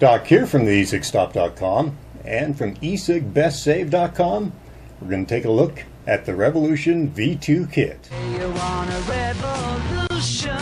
Doc here from TheEcigStop.com and from EcigBestSave.com. We're going to take a look at the Revolution V2 kit. You want a revolution?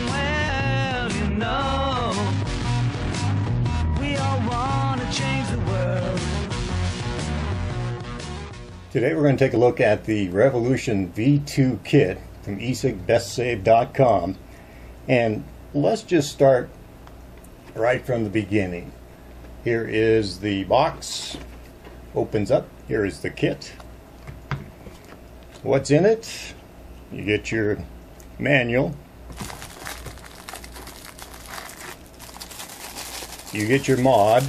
Well, you know, we all want to change the world. Today we're going to take a look at the Revolution V2 kit from EcigBestSave.com, and let's just start right from the beginning. Here is the box, opens up. Here is the kit. What's in it? You get your manual, you get your mod,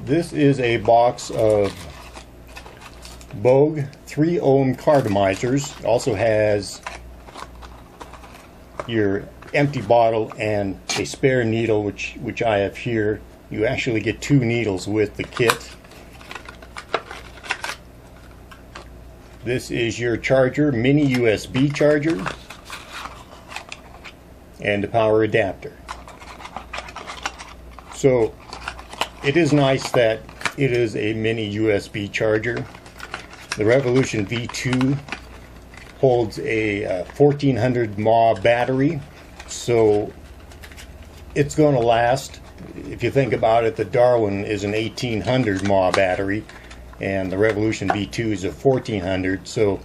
this is a box of Bogue 3 ohm cartomizers. It also has your empty bottle and a spare needle, which I have here. You actually get 2 needles with the kit. This is your charger, mini USB charger, and the power adapter. So it is nice that it is a mini USB charger. The Revolution V2 holds a 1400 mAh battery, so it's going to last. If you think about it, the Darwin is an 1800 mAh battery and the Revolution V2 is a 1400, so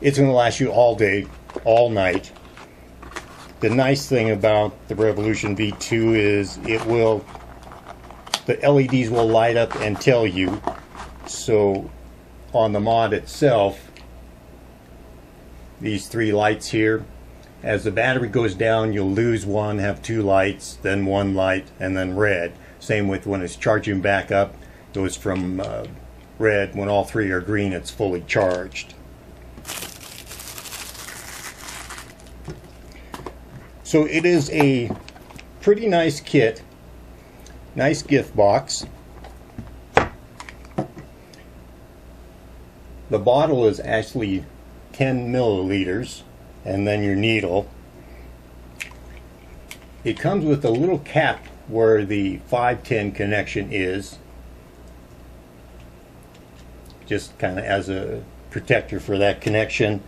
it's going to last you all day, all night. The nice thing about the Revolution V2 is the LEDs will light up and tell you. So on the mod itself, these 3 lights here, as the battery goes down, you'll lose one, have 2 lights, then 1 light, and then red. Same with when it's charging back up, goes from red. When all 3 are green, it's fully charged. So it is a pretty nice kit, nice gift box. The bottle is actually 10 milliliters, and then your needle. It comes with a little cap where the 510 connection is, just kind of as a protector for that connection.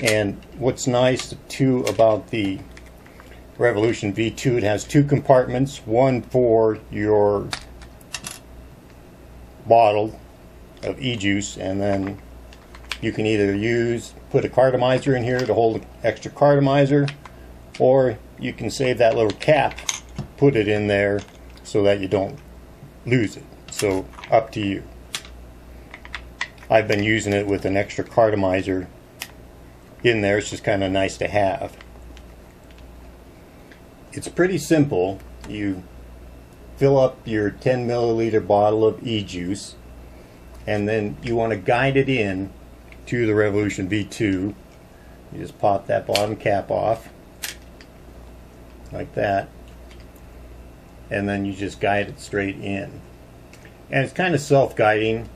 And what's nice too about the Revolution V2, it has 2 compartments, one for your bottle of e-juice, and then you can either put a cartomizer in here to hold an extra cartomizer, or you can save that little cap, put it in there so that you don't lose it. So up to you. I've been using it with an extra cartomizer in there. It's just kind of nice to have. It's pretty simple. You fill up your 10 milliliter bottle of e-juice, and then you want to guide it in to the Revolution V2. You just pop that bottom cap off like that, and then you just guide it straight in. And it's kind of self-guiding.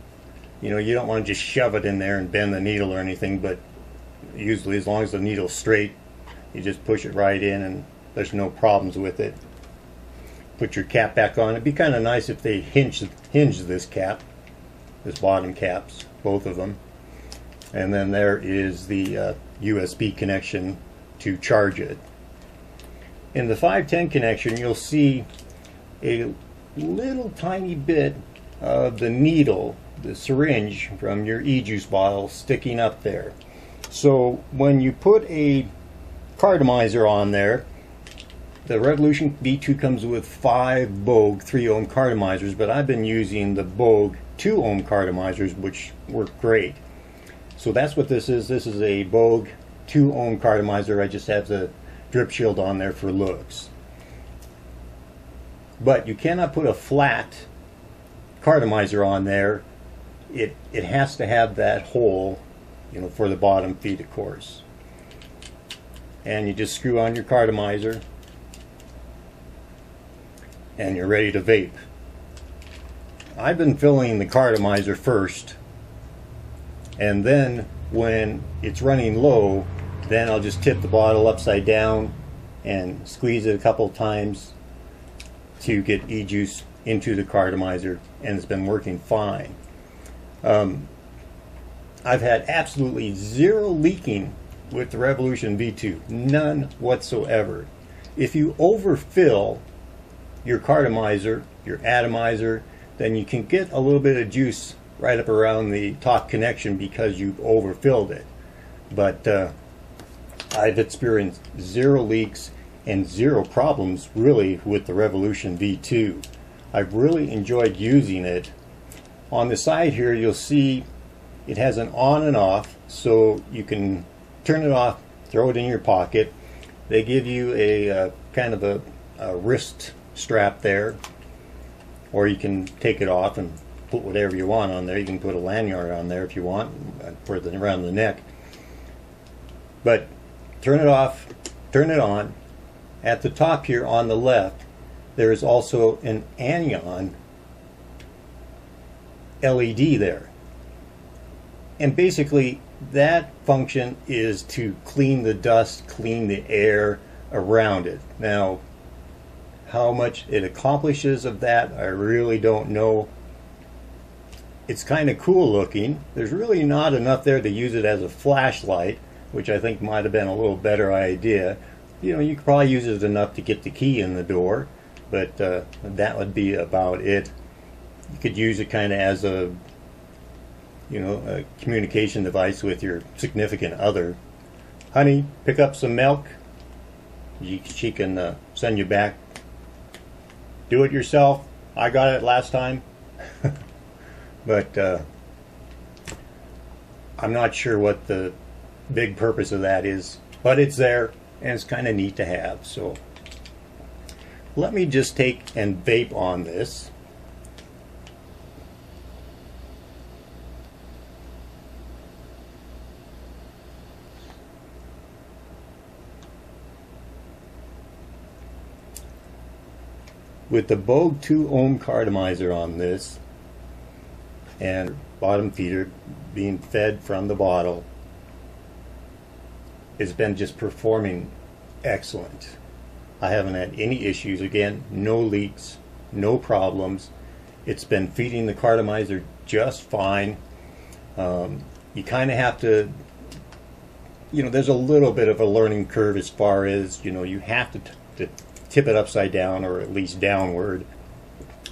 You know, you don't want to just shove it in there and bend the needle or anything, but usually as long as the needle's straight, you just push it right in and there's no problems with it. Put your cap back on. It'd be kind of nice if they hinge this cap, this bottom caps, both of them. And then there is the USB connection to charge it. In the 510 connection, you'll see a little tiny bit of the needle, the syringe from your e-juice bottle sticking up there. So when you put a cartomizer on there, the Revolution V2 comes with 5 Bogue 3 ohm cartomizers, but I've been using the Bogue 2 ohm cartomizers, which work great. So that's what this is. This is a Bogue 2 ohm cartomizer. I just have the drip shield on there for looks. But you cannot put a flat cartomizer on there. It has to have that hole, you know, for the bottom feed, of course. And you just screw on your cartomizer, and you're ready to vape. I've been filling the cartomizer first, And then when it's running low, then I'll just tip the bottle upside down and squeeze it a couple times to get e-juice into the cartomizer, and it's been working fine. I've had absolutely zero leaking with the Revolution V2, none whatsoever. If you overfill your cartomizer, your atomizer, then you can get a little bit of juice right up around the top connection because you've overfilled it. But I've experienced zero leaks and zero problems really with the Revolution V2. I've really enjoyed using it. On the side here you'll see it has an on and off, so you can turn it off, throw it in your pocket. They give you a kind of a wrist strap there, or you can take it off and put whatever you want on there. You can put a lanyard on there if you want for around the neck. But turn it off, turn it on. At the top here on the left, there is also an anion LED there. And basically that function is to clean the dust, clean the air around it. Now, how much it accomplishes of that, I really don't know. It's kind of cool looking. There's really not enough there to use it as a flashlight, which I think might have been a little better idea. You know, you could probably use it enough to get the key in the door, but that would be about it. You could use it kind of as a, you know, a communication device with your significant other. Honey, pick up some milk. She can send you back. Do it yourself. I got it last time. But I'm not sure what the big purpose of that is, but it's there and it's kind of neat to have. So let me just take and vape on this. With the Bogue 2 ohm cartomizer on this and bottom feeder being fed from the bottle, it's been just performing excellent. I haven't had any issues. Again, no leaks, no problems. It's been feeding the cartomizer just fine. You kind of have to, you know, there's a little bit of a learning curve as far as, you know, you have to tip it upside down or at least downward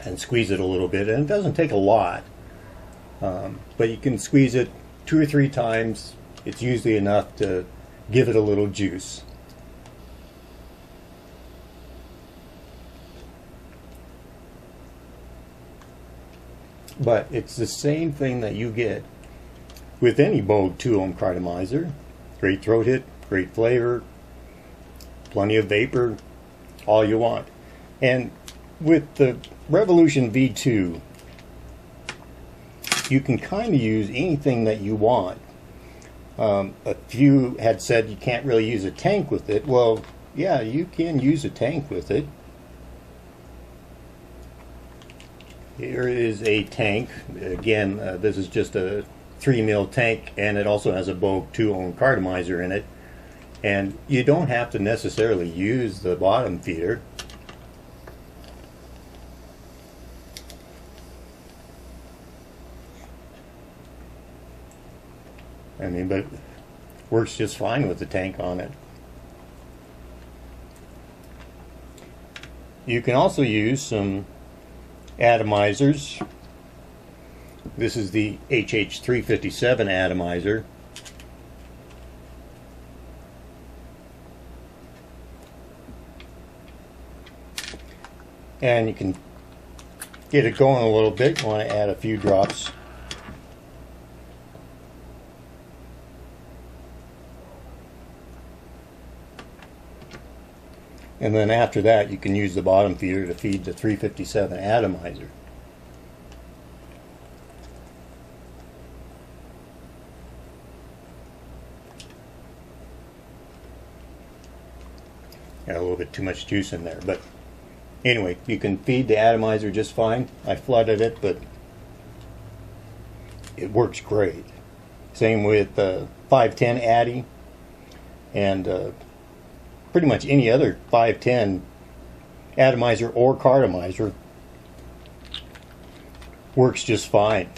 and squeeze it a little bit, and it doesn't take a lot, but you can squeeze it 2 or 3 times. It's usually enough to give it a little juice. But it's the same thing that you get with any Bogue 2 ohm cartomizer. Great throat hit, great flavor, plenty of vapor, all you want. And with the Revolution V2, you can kind of use anything that you want. A few had said you can't really use a tank with it. Well, yeah, you can use a tank with it. Here is a tank. Again, this is just a 3 mil tank, and it also has a Bogue 2 ohm cartomizer in it. And you don't have to necessarily use the bottom feeder. I mean, but it works just fine with the tank on it. You can also use some atomizers. This is the HH357 atomizer. And you can get it going a little bit. You want to add a few drops. And then after that, you can use the bottom feeder to feed the 357 atomizer. Got a little bit too much juice in there, but anyway, you can feed the atomizer just fine. I flooded it, but it works great. Same with 510 Addy, and pretty much any other 510 atomizer or cartomizer works just fine.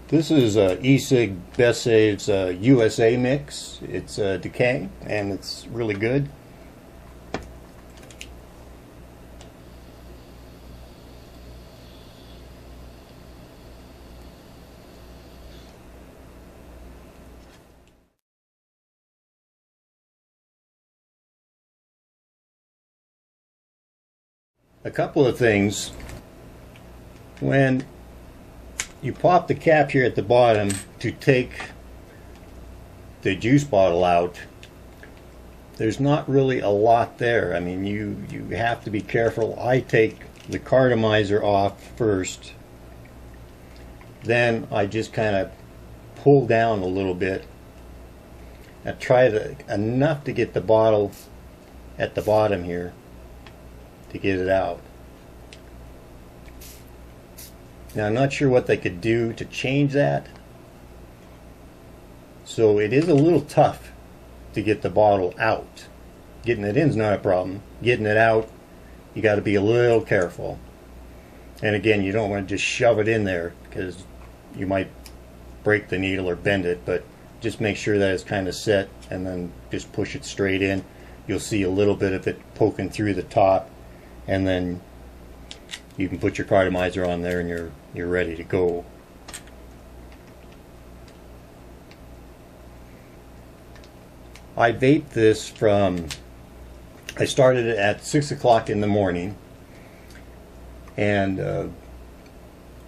This is EcigBestSave's USA mix. It's decay, and it's really good. A couple of things. When you pop the cap here at the bottom to take the juice bottle out, there's not really a lot there. I mean, you have to be careful. I take the cartomizer off first, then I just kind of pull down a little bit and try enough to get the bottle at the bottom here to get it out. Now, I'm not sure what they could do to change that, so it is a little tough to get the bottle out. Getting it in is not a problem. Getting it out, you got to be a little careful. And again, you don't want to just shove it in there because you might break the needle or bend it, but just make sure that it's kind of set, and then just push it straight in. You'll see a little bit of it poking through the top, and then you can put your cartomizer on there and you're ready to go. I vaped this from, I started it at 6 o'clock in the morning, and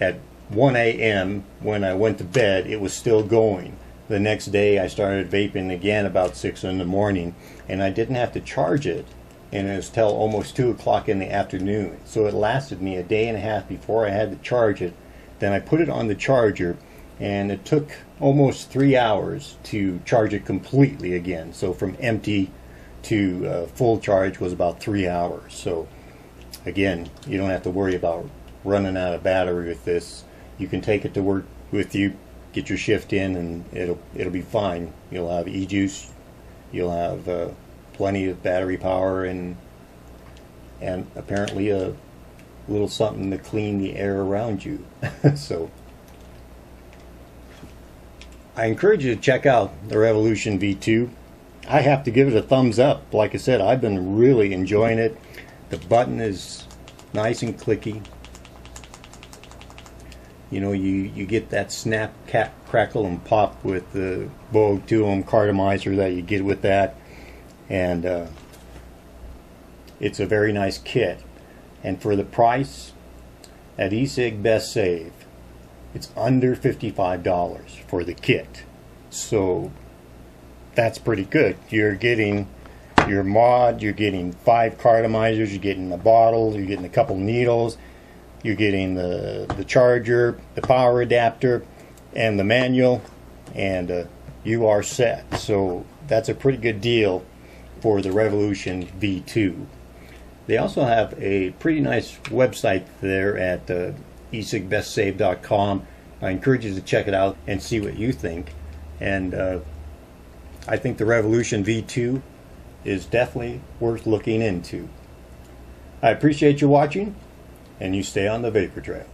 at 1 a.m. when I went to bed it was still going. The next day I started vaping again about 6 in the morning, and I didn't have to charge it, and it was till almost 2 o'clock in the afternoon. So it lasted me a day and a half before I had to charge it. Then I put it on the charger, and it took almost 3 hours to charge it completely again. So from empty to full charge was about 3 hours. So again, you don't have to worry about running out of battery with this. You can take it to work with you, get your shift in, and it'll be fine. You'll have e-juice, you'll have plenty of battery power, and apparently a little something to clean the air around you. So I encourage you to check out the Revolution V2. I have to give it a thumbs up. Like I said, I've been really enjoying it. The button is nice and clicky. You know, you get that snap, crackle, and pop with the Vogue 2-ohm cartomizer that you get with that. And it's a very nice kit, and for the price at EcigBestSave, it's under $55 for the kit. So that's pretty good. You're getting your mod, you're getting 5 cartomizers, you're getting the bottle, you're getting a couple needles, you're getting the charger, the power adapter, and the manual, and you are set. So that's a pretty good deal for the Revolution V2. They also have a pretty nice website there at EcigBestSave.com. I encourage you to check it out and see what you think. And I think the Revolution V2 is definitely worth looking into. I appreciate you watching, and you stay on the vapor trail.